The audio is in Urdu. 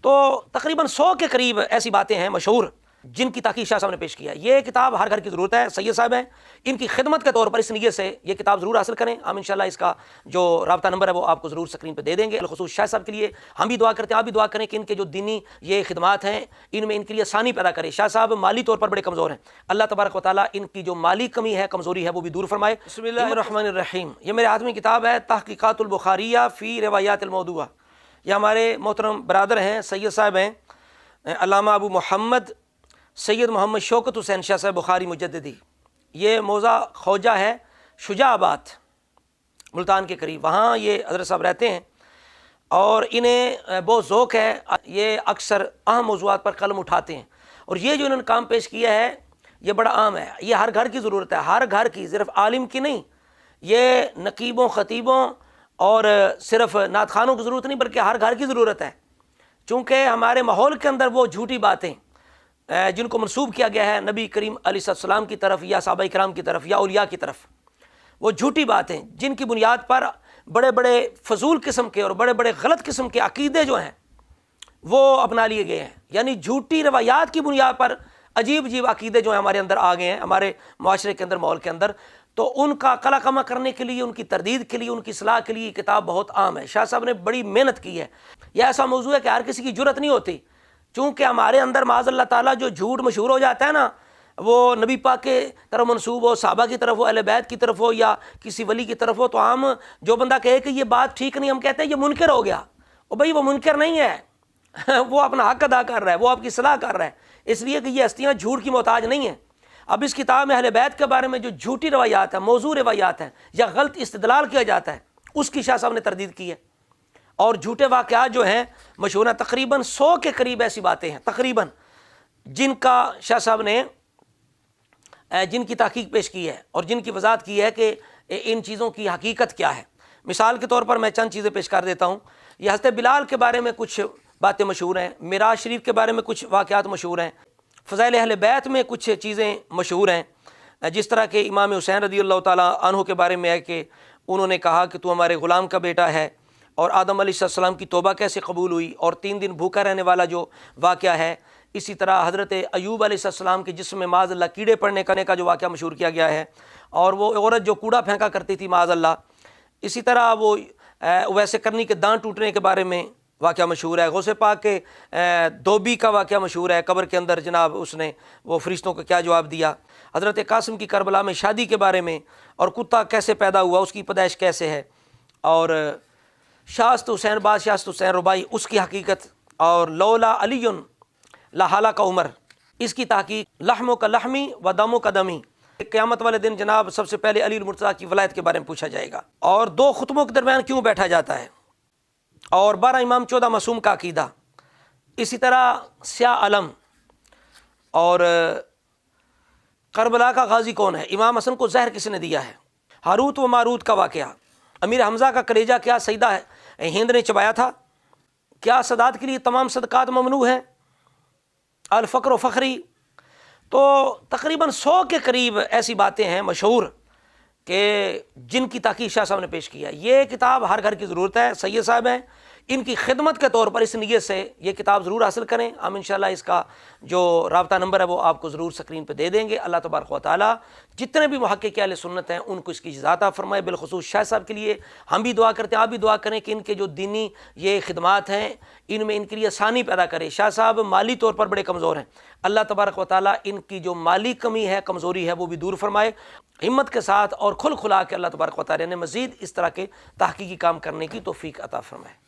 تو تقریباً 100 کے قریب ایسی باتیں ہیں مشہور جن کی تحقیق شاہ صاحب نے پیش کیا ہے۔ یہ کتاب ہر گھر کی ضرورت ہے۔ سید صاحب ہیں، ان کی خدمت کے طور پر اس نیت سے یہ کتاب ضرور حاصل کریں۔ ہم انشاءاللہ اس کا جو رابطہ نمبر ہے وہ آپ کو ضرور سکرین پہ دے دیں گے۔ بالخصوص شاہ صاحب کے لیے ہم بھی دعا کرتے ہیں، آپ بھی دعا کریں کہ ان کے جو دینی یہ خدمات ہیں ان میں ان کے لیے آسانی پیدا کرے۔ شاہ صاحب مالی طور پر بڑے کمزور ہیں، اللہ تبارک و تعالیٰ ان کی جو مالی کمی ہے، کمزوری ہے، وہ بھی دور فرمائے۔ بسم اللہ الرحمن الرحیم۔ یہ میرے ہاتھ میں کتاب ہے تحقیقات البخاریہ فی روایات الموضوعہ۔ یہ ہمارے محترم برادر ہیں، سید صاحب ہیں علامہ ابو محمد سید محمد شوکت حسین شاہ صاحب بخاری مجددی۔ یہ موضع خوجہ ہے، شجاع آباد ملتان کے قریب، وہاں یہ حضرت صاحب رہتے ہیں اور انہیں بہت ذوق ہے، یہ اکثر اہم موضوعات پر قلم اٹھاتے ہیں اور یہ جو انہوں نے کام پیش کیا ہے یہ بڑا عام ہے، یہ ہر گھر کی ضرورت ہے، ہر گھر کی، صرف عالم کی نہیں، یہ نقیبوں خطیبوں اور صرف نعت خوانوں کی ضرورت نہیں بلکہ ہر گھر کی ضرورت ہے، چونکہ ہمارے ماحول کے اندر وہ جھوٹی باتیں جن کو منسوب کیا گیا ہے نبی کریم علیہ السلام کی طرف یا صحابہ کرام کی طرف یا اولیاء کی طرف، وہ جھوٹی باتیں جن کی بنیاد پر بڑے بڑے فضول قسم کے اور بڑے بڑے غلط قسم کے عقیدے جو ہیں وہ اپنا لیے گئے ہیں، یعنی جھوٹی روایات کی بنیاد پر عجیب عجیب عقیدے جو ہیں ہمارے اندر آ گئے ہیں، ہمارے معاشرے کے اندر، ماحول کے اندر، تو ان کا قلع کما کرنے کے لیے، ان کی تردید کے لیے، ان کی اصلاح کے لیے یہ کتاب بہت عام ہے۔ شاہ صاحب نے بڑی محنت کی ہے، یہ ایسا موضوع ہے کہ ہر کسی کی جرت نہیں ہوتی، چونکہ ہمارے اندر معاذ اللہ تعالیٰ جو جھوٹ مشہور ہو جاتا ہے نا، وہ نبی پاک کے طرف منسوب ہو، صحابہ کی طرف ہو، اہل بیت کی طرف ہو یا کسی ولی کی طرف ہو، تو ہم جو بندہ کہے کہ یہ بات ٹھیک نہیں، ہم کہتے ہیں یہ منکر ہو گیا۔ اور بھائی وہ منکر نہیں ہے، وہ اپنا حق ادا کر رہا ہے، وہ آپ کی صلاح کر رہا ہے، اس لیے کہ یہ ہستیاں جھوٹ کی محتاج نہیں ہیں۔ اب اس کتاب میں اہل بیت کے بارے میں جو جھوٹی روایات ہیں، موضوع روایات ہیں یا غلط استدلال کیا جاتا ہے، اس کی شاہ صاحب نے تردید کی ہے، اور جھوٹے واقعات جو ہیں مشہور ہیں، تقریباً 100 کے قریب ایسی باتیں ہیں تقریباً جن کا شاہ صاحب نے جن کی تحقیق پیش کی ہے اور جن کی وضاحت کی ہے کہ ان چیزوں کی حقیقت کیا ہے۔ مثال کے طور پر میں چند چیزیں پیش کر دیتا ہوں۔ یہ حضرت بلال کے بارے میں کچھ باتیں مشہور ہیں، معراج شریف کے بارے میں کچھ واقعات مشہور ہیں، فضائل اہل بیت میں کچھ چیزیں مشہور ہیں، جس طرح کہ امام حسین رضی اللہ تعالیٰ عنہ کے بارے میں ہے کہ انہوں نے کہا کہ تو ہمارے غلام کا بیٹا ہے، اور آدم علیہ السلام کی توبہ کیسے قبول ہوئی اور 3 دن بھوکا رہنے والا جو واقعہ ہے۔ اسی طرح حضرت ایوب علیہ السلام کے جسم میں معاذ اللہ کیڑے پڑنے کا جو واقعہ مشہور کیا گیا ہے، اور وہ عورت جو کوڑا پھینکا کرتی تھی معاذ اللہ۔ اسی طرح وہ ویسے کرنی کے دانت ٹوٹنے کے بارے میں واقعہ مشہور ہے۔ غوث پاک کے دھوبی کا واقعہ مشہور ہے، قبر کے اندر جناب اس نے وہ فرشتوں کو کیا جواب دیا۔ حضرت قاسم کی کربلا میں شادی کے بارے میں، اور کتا کیسے پیدا ہوا، اس کی پیدائش کیسے ہے، اور شاست حسین بادشاہ حسین ربائی اس کی حقیقت، اور لولا علی لحالہ کا عمر، اس کی تحقیق، لحموں کا لحمی و دموں کا دمی، قیامت والے دن جناب سب سے پہلے علی المرتضیٰ کی ولایت کے بارے میں پوچھا جائے گا، اور 2 خطبوں کے درمیان کیوں بیٹھا جاتا ہے، اور 12 امام 14 معصوم کا عقیدہ، اسی طرح سیاہ علم، اور کربلا کا غازی کون ہے، امام حسن کو زہر کس نے دیا ہے، ہاروت و ماروت کا واقعہ، امیر حمزہ کا کلیجہ کیا سیدہ ہند نے چبایا تھا، کیا سادات کے لیے تمام صدقات ممنوع ہیں، الفقر و فخری۔ تو تقریباً 100 کے قریب ایسی باتیں ہیں مشہور کہ جن کی تحقیق شاہ صاحب نے پیش کیا ہے۔ یہ کتاب ہر گھر کی ضرورت ہے، سید صاحب ہیں، ان کی خدمت کے طور پر اس نیت سے یہ کتاب ضرور حاصل کریں۔ ہم انشاءاللہ اس کا جو رابطہ نمبر ہے وہ آپ کو ضرور سکرین پہ دے دیں گے۔ اللہ تبارک و تعالیٰ جتنے بھی محقق اہل سنت ہیں ان کو اس کی جزا عطا فرمائے۔ بالخصوص شاہ صاحب کے لیے ہم بھی دعا کرتے ہیں، آپ بھی دعا کریں کہ ان کے جو دینی یہ خدمات ہیں ان میں ان کے لیے آسانی پیدا کرے۔ شاہ صاحب مالی طور پر بڑے کمزور ہیں، اللہ تبارک و تعالیٰ ان کی جو مالی کمی ہے، کمزوری ہے، وہ بھی دور فرمائے۔ ہمت کے ساتھ اور کھلا کے اللہ تبارک و تعالیٰ نے مزید اس طرح کے تحقیقی کام کرنے کی توفیق عطا فرمائے۔